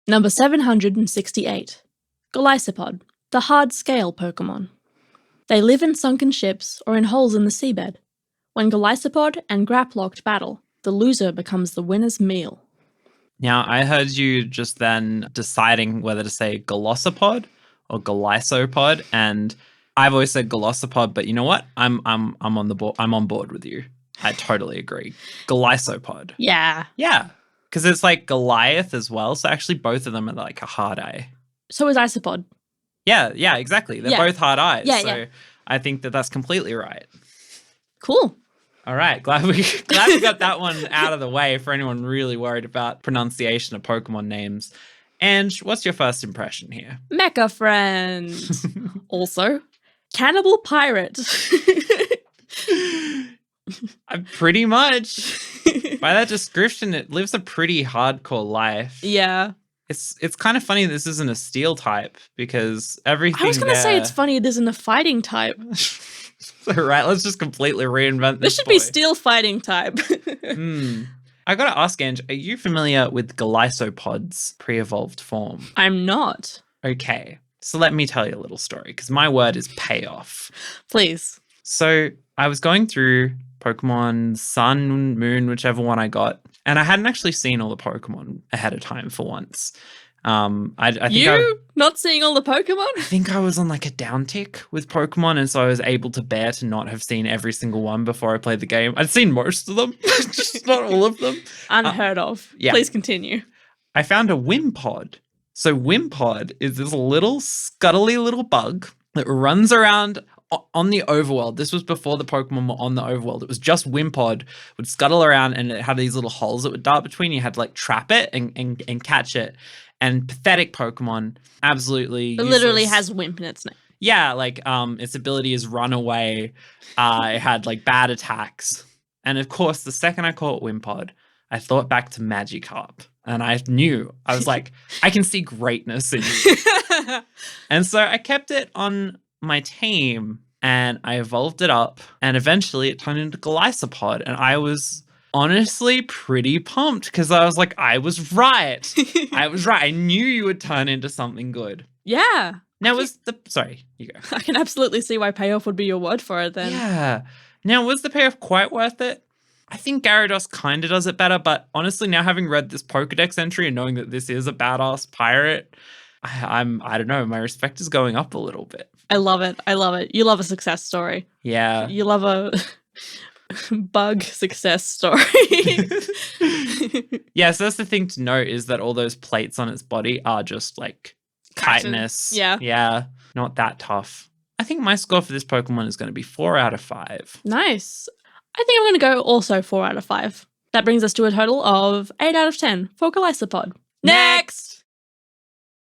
Number 768. Golisopod, the hard-scale Pokémon. They live in sunken ships or in holes in the seabed. When Golisopod and Grapploct battle, the loser becomes the winner's meal. Now, I heard you just then deciding whether to say Golisopod or Golisopod, and I've always said Golisopod, but you know what? I'm on the board. I'm on board with you. I totally agree. Golisopod. Yeah. Yeah, because it's like Goliath as well. So actually, both of them are like a hard I. So is Isopod. Yeah, exactly. They're both hard I's. Yeah, so yeah. I think that's completely right. Cool. All right, glad we got that one out of the way for anyone really worried about pronunciation of Pokemon names. And what's your first impression here? Mecha friend. Also, cannibal pirate. Pretty much. By that description, it lives a pretty hardcore life. Yeah. It's kind of funny this isn't a steel type because everything I was going to say it's funny it isn't a fighting type. So, right, let's just completely reinvent this. This should be steel fighting type. I got to ask, Ange, are you familiar with Golisopod's pre-evolved form? I'm not. Okay, so let me tell you a little story because my word is payoff. Please. So I was going through Pokemon Sun, Moon, whichever one I got, and I hadn't actually seen all the Pokemon ahead of time for once. I think not seeing all the Pokemon? I think I was on like a down tick with Pokemon, and so I was able to bear to not have seen every single one before I played the game. I'd seen most of them, just not all of them. Unheard of. Yeah. Please continue. I found a Wimpod. So Wimpod is this little scuttly little bug that runs around on the overworld. This was before the Pokemon were on the overworld. It was just Wimpod would scuttle around, and it had these little holes that would dart between. You had to like trap it and catch it. And pathetic Pokemon, absolutely useless. It literally has Wimp in its name. Yeah, like its ability is run away. It had like bad attacks. And of course, the second I caught Wimpod, I thought back to Magikarp. And I knew, I was like, I can see greatness in you. And so I kept it on my team and I evolved it up. And eventually it turned into Golisopod. And I was honestly pretty pumped because I was like, I was right. I was right. I knew you would turn into something good. Yeah. Now sorry, you go. I can absolutely see why payoff would be your word for it then. Yeah. Now, was the payoff quite worth it? I think Gyarados kind of does it better, but honestly, now having read this Pokedex entry and knowing that this is a badass pirate, I don't know, my respect is going up a little bit. I love it. I love it. You love a success story. Yeah. You love a bug success story. Yeah, so that's the thing to note is that all those plates on its body are just like chitinous. Yeah. Yeah, not that tough. I think my score for this Pokemon is going to be 4 out of 5. Nice. I think I'm going to go also 4 out of 5. That brings us to a total of 8 out of 10 for Golisopod. Next!